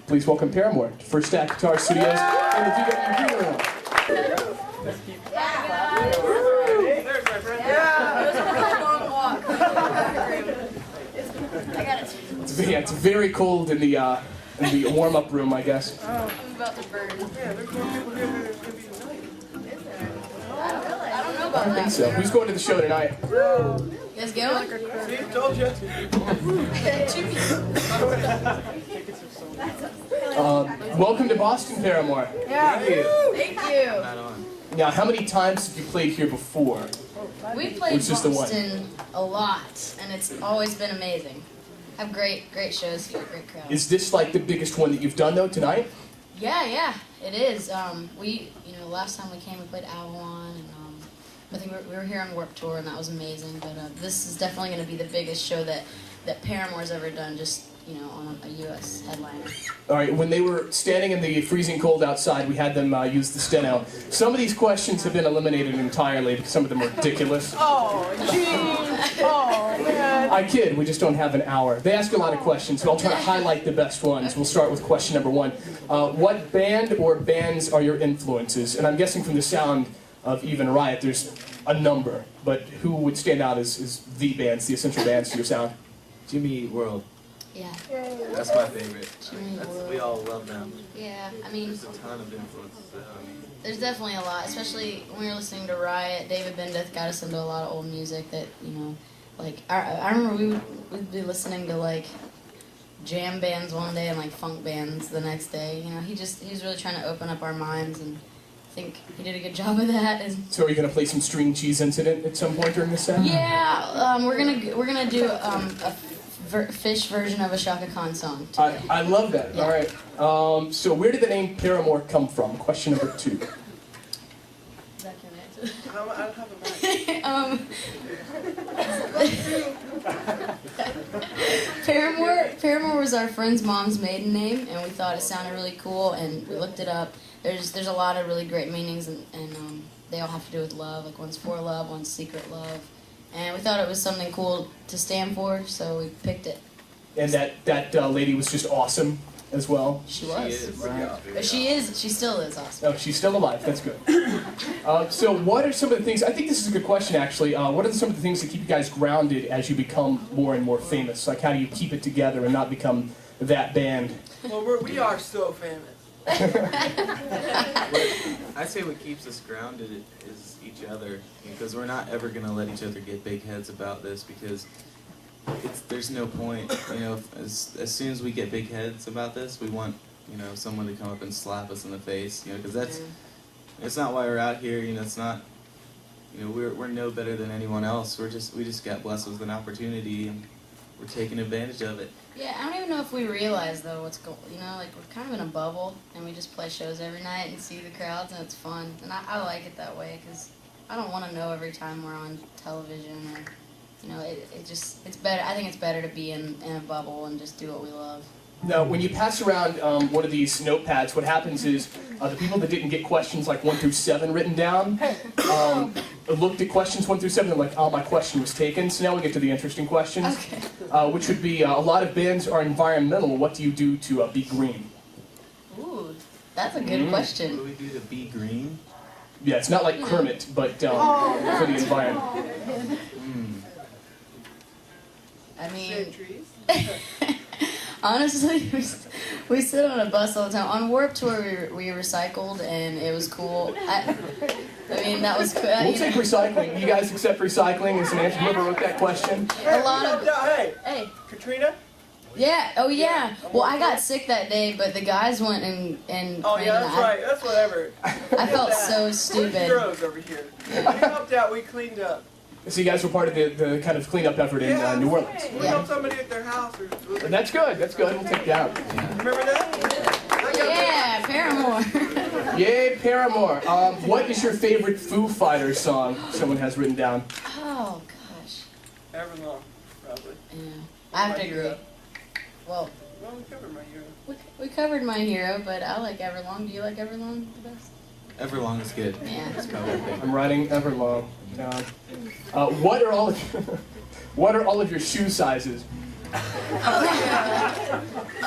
Please welcome Paramore to First Act Guitar Studios in the DW Green Room. It's very cold in the warm-up room, I guess. I'm about to burn. I don't know about I think so. Who's going to the show tonight? You guys going? Steve told you. Welcome to Boston, Paramore. Yeah. Thank you. Now, how many times have you played here before? We played Boston a lot, and it's always been amazing. Have great shows here, great crowds. Is this like the biggest one that you've done though tonight? Yeah, it is. Last time we came, we played Avalon, and I think we were here on Warped Tour, and that was amazing. But this is definitely going to be the biggest show that Paramore's ever done, just on a U.S. headliner. All right, when they were standing in the freezing cold outside, we had them use the steno. Some of these questions have been eliminated entirely because some of them are ridiculous. Oh, jeez. Oh, man. I kid, we just don't have an hour. They ask a lot of questions, so I'll try to highlight the best ones. We'll start with question number one. What band or bands are your influences? And I'm guessing from the sound of Even Riot, there's a number, but who would stand out as the bands, the essential bands to your sound? Jimmy Eat World. Yeah. That's my favorite. Jimmy World. We all love them. Yeah, I mean, There's a ton of influences. there's definitely a lot, especially when we were listening to Riot. David Bendeth got us into a lot of old music that, like, I remember we'd be listening to, like, jam bands one day and, like, funk bands the next day. He was really trying to open up our minds, and I think he did a good job of that. So are you going to play some String Cheese Incident at some point during this set? Yeah, we're gonna do a Fish version of a Shaka Khan song. I love that. Yeah. All right. So where did the name Paramore come from? Question number 2. Is that your answer? I don't have a mic. Paramore was our friend's mom's maiden name, and we thought it sounded really cool, and we looked it up. There's a lot of really great meanings, and they all have to do with love. Like, one's for love, one's secret love. And we thought it was something cool to stand for, so we picked it. And that lady was just awesome as well? She was. She is. But she still is awesome. Oh, she's still alive. That's good. So what are some of the things, I think this is a good question actually, what are some of the things that keep you guys grounded as you become more and more famous? Like, how do you keep it together and not become that band? Well, we are so famous. I say what keeps us grounded is each other, because we're not ever going to let each other get big heads about this, because there's no point. As soon as we get big heads about this, we want someone to come up and slap us in the face, because it's not why we're out here. It's not, we're no better than anyone else. We just got blessed with an opportunity, and we're taking advantage of it. Yeah, I don't even know if we realize, though, what's going on. Like, we're kind of in a bubble, and we just play shows every night and see the crowds, and it's fun. And I like it that way, because I don't want to know every time we're on television, or, it's better. I think it's better to be in a bubble and just do what we love. Now, when you pass around one of these notepads, what happens is the people that didn't get questions like 1 through 7 written down looked at questions 1 through 7 and like, oh, my question was taken. So now we get to the interesting questions, Okay. Which would be, a lot of bands are environmental. What do you do to be green? Ooh, that's a good question. What do we do to be green? Yeah, it's not like Kermit, but for the environment. I mean, Shade trees. honestly, we sit on a bus all the time. On Warped Tour, we recycled, and it was cool. I mean, that was cool. We'll take recycling. You guys accept recycling as an answer? Whoever wrote that question? A lot of... Hey, Katrina? Yeah, oh yeah. Well, I got sick that day, but the guys went and Oh yeah, that's right. That's whatever. I felt so stupid. Where's Heroes over here? We helped out. We cleaned up. So you guys were part of the kind of cleanup effort in New Orleans. We helped somebody at their house. That's good. That's good. We'll take that. Remember that? Yeah, Paramore. Yay, Paramore. What is your favorite Foo Fighters song someone has written down? Oh, gosh. Everlong, probably. Yeah, I have to agree. Well, we covered My Hero. We covered My Hero, but I like Everlong. Do you like Everlong the best? Everlong is good. Yeah. It's probably my favorite. I'm writing Everlong down. What are all of your shoe sizes?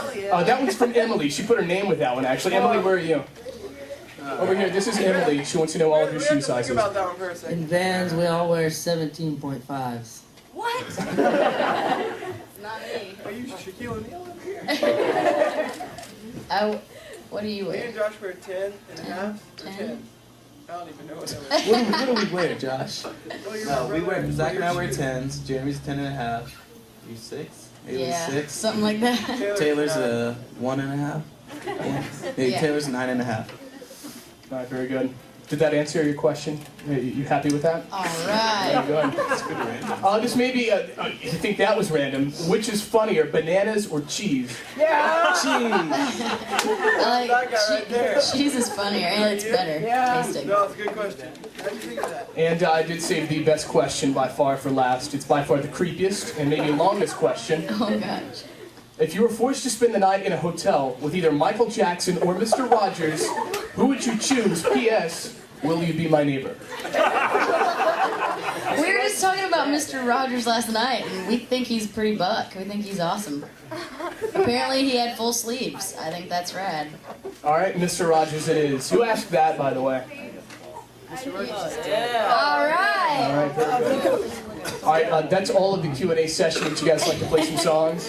That one's from Emily. She put her name with that one, actually. Emily, where are you? Over here. This is Emily. She wants to know all of your shoe Think sizes. about that one for a second. In Vans, we all wear 17.5s. What? Not me. Are you Shaquille O'Neal up here? What do you Me wear? and Josh wear 10 and a half or 10? 10. I don't even know what that is. What do we wear, Josh? Oh, you're No, my we brother. wear, Zach and I wear 10s, Jeremy's 10 and a half. You 6? Haley's Yeah, 6. something like that. Taylor's nine. a 1.5. Hey, Yeah. Taylor's 9.5. All right, very good. Did that answer your question? You happy with that? All Very right. good. This maybe, you think that was random. Which is funnier, bananas or cheese? Yeah! Cheese! I That guy right there. cheese is funnier and it's better tasting. No, it's a good question. How'd you think of that? And I did save the best question by far for last. It's by far the creepiest and maybe longest question. Oh gosh. If you were forced to spend the night in a hotel with either Michael Jackson or Mr. Rogers, who would you choose? P.S. Will you be my neighbor? We were just talking about Mr. Rogers last night, and we think he's pretty buck. We think he's awesome. Apparently he had full sleeves. I think that's rad. All right, Mr. Rogers it is. Who asked that, by the way? All right. All right, very good. All right, that's all of the Q&A session. Would you guys like to play some songs?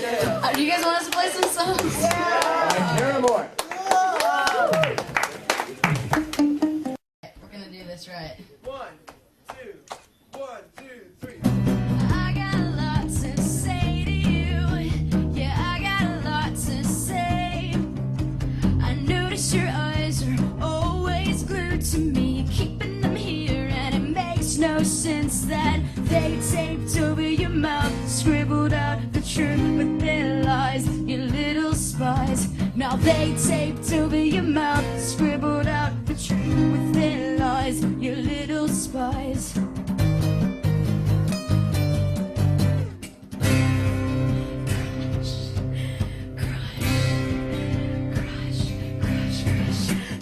Do you guys want us to play some songs? All right, Paramore. We're gonna do this right. 1, 2, 1, 2, 3. I got a lot to say to you. Yeah, I got a lot to say. I notice your eyes are always glued to me, keeping them here, and it makes no sense that they taped over your mouth, scribbled out the truth with their lies, you little spies. Now they taped over your mouth, scribbled out the truth with their lies, you little spies.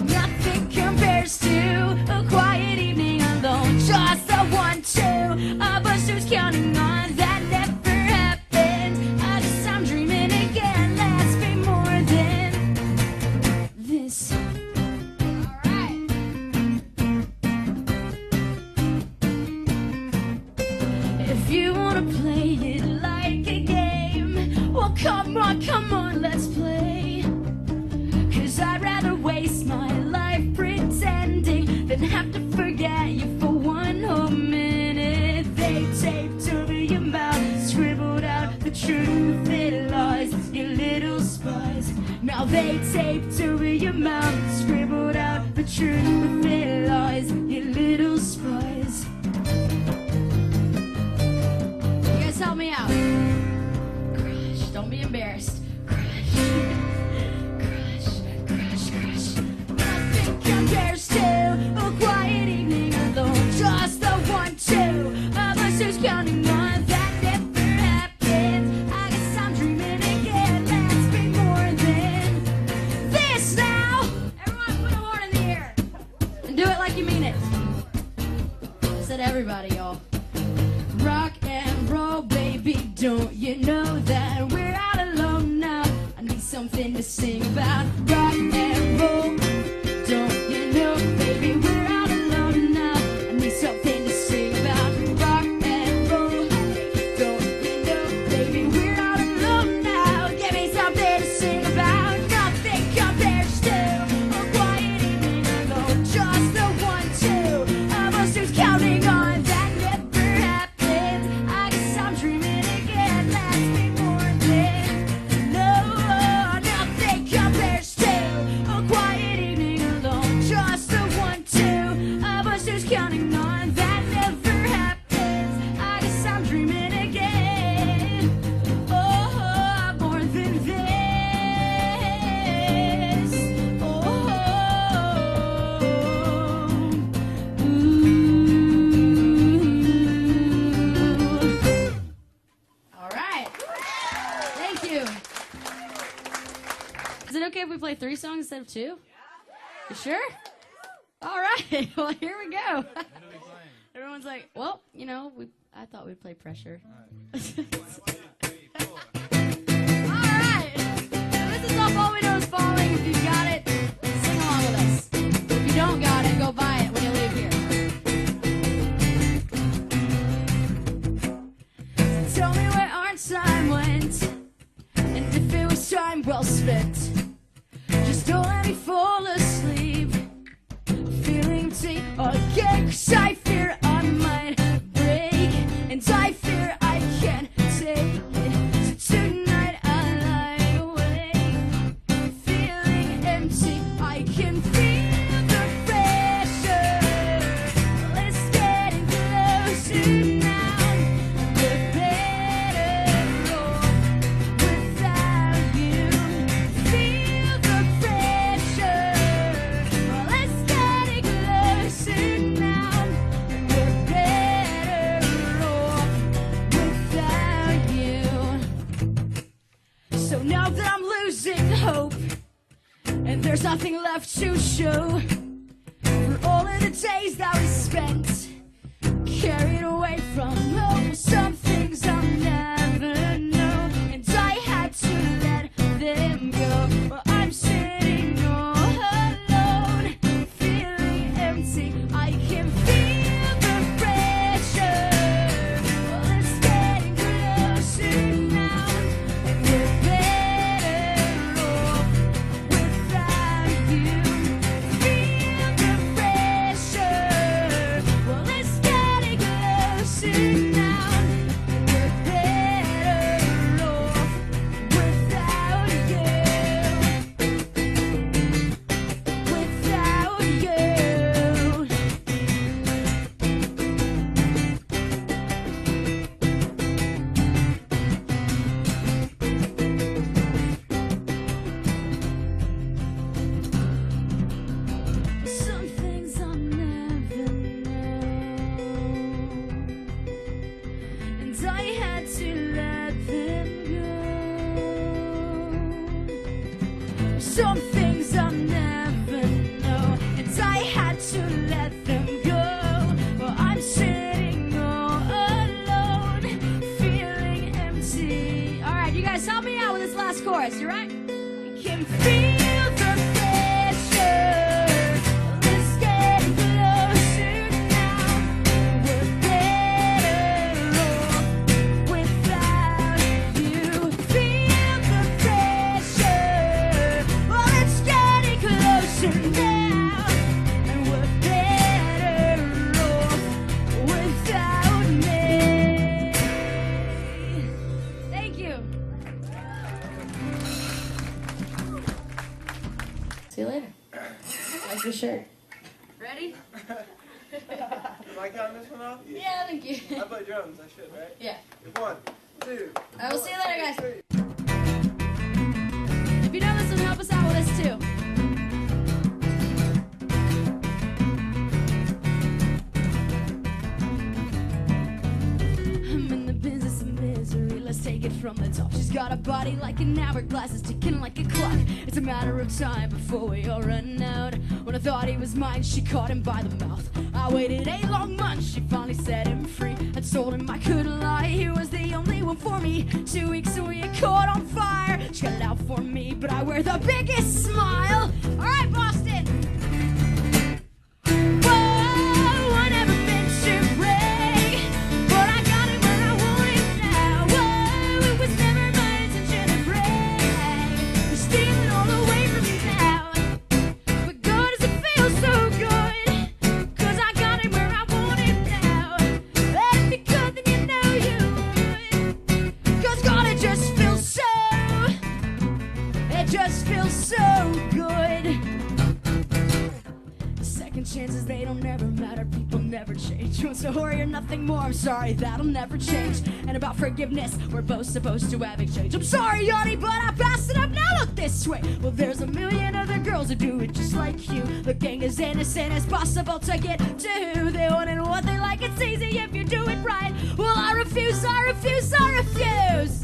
Nothing compares to a quiet evening alone. Just a 1-2 of us who's counting on that never happened. I guess I'm dreaming again. Let's be more than this. Alright. If you wanna play it like a game, well come on, let's play. 'Cause I'd rather waste my life pretending than have to forget you for one whole minute. They taped over your mouth, scribbled out the truth, their lies, you little spies. Now they taped over your mouth, scribbled out the truth, their lies, you little spies. You guys help me out. Crush, don't be embarrassed. Crush. Nothing compares to a quiet evening alone. Just the 1-2 of us who's counting on that never happened. I guess I'm dreaming again. Let's be more than this now. Everyone put a horn in the air and do it like you mean it. I said everybody, y'all. Rock and roll, baby, don't you know that we're out alone now? I need something to sing about. Rock and roll, don't you know, baby, we're out alone now. I need something to sing about. Rock and roll, don't you know, baby, we're out alone now. Give me something to sing about. Nothing compares to a quiet evening alone. Just the 1-2 of us who's counting on that never happened. I guess I'm dreaming again. Let's be more than no. Nothing compares to a quiet evening alone. Just the 1-2 of us who's counting on that never happens. I guess I'm dreaming again. Oh, more than this. Oh, all right. Thank you. Is it okay if we play 3 songs instead of 2? You sure? All right. Well, here we go. Everyone's like, well, you know, I thought we'd play Pressure. All right. So this spent. Just don't let me fall asleep. Feeling empty again, 'cause I fear I might break, and I fear I can't take it. So tonight I lie awake, feeling empty. I can feel the pressure. Let's get closer now. We're better off without you. Feel the pressure. Let's get closer now. We're better off without you. So now that I'm losing hope, and there's nothing left to show for all of the days that we spent carried away from home. Some things I'll never know, and I had to let them go. Well, I'm sitting all alone, feeling empty. I can feel the pressure. Well, it's getting closer now, and we're better off without you. Feel the pressure. Well, it's getting closer now, and we're better off without you. Without you. Some things I'll never know, and I had to let them go. Some things I'll never know, and I had to let them go. Well, I'm sitting all alone, feeling empty. All right, you guys help me out with this last chorus. You right? I can feel the pressure. Let's get closer now. We're better off without you. Feel the pressure. Well, it's getting closer now, and we're better off without me. Thank you. See you later. Like your shirt. Ready? Am I counting this one off? Yeah, thank you. I play drums, I should, right? Yeah. 1, 2. I will see you later, guys. 3. If you know this one, help us out with this too. I'm in the business of misery, let's take it from the top. She's got a body like an hourglass, it's ticking like a clock. It's a matter of time before we all run out. When I thought he was mine, she caught him by the mouth. I waited 8 long months, she finally set him free. I told him I couldn't lie, he was the only one for me. 2 weeks and we had caught on fire. She got it out for me, but I wear the biggest smile. All right, Boston. Whoa, I never meant to break, but I got it where I want it now. Whoa, it was never my intention to break. You're stealing all away from me now. But God, does it feel so good? 'Cause I got it where I want it now. And if you could, then you know you would. 'Cause God, it just feels so good. Second chances, they don't ever matter. People never change. Once a whore, you're nothing more. I'm sorry, that'll never change. And about forgiveness, we're both supposed to have exchange. I'm sorry, honey, but I passed it up. Now look this way. Well, there's a million other girls who do it just like you, looking as innocent as possible to get to. They want it what they like. It's easy if you do it right. Well, I refuse, I refuse, I refuse.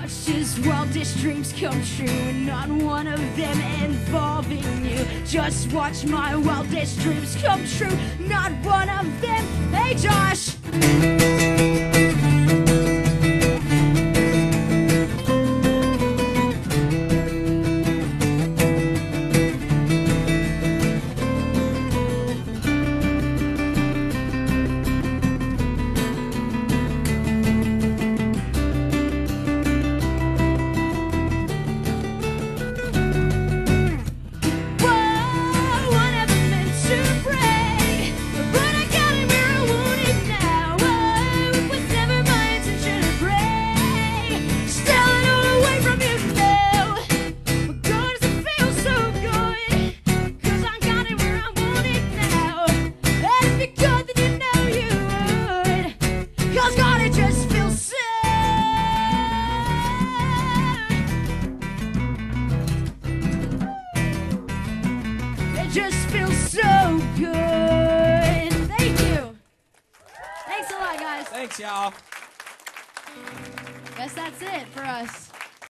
watched his wildest dreams come true, and not one of them involving you. Just watch my wildest dreams come true, not one of them. Hey, Josh! Just feels so good. Thank you. Thanks a lot, guys. Thanks, y'all. Guess that's it for us.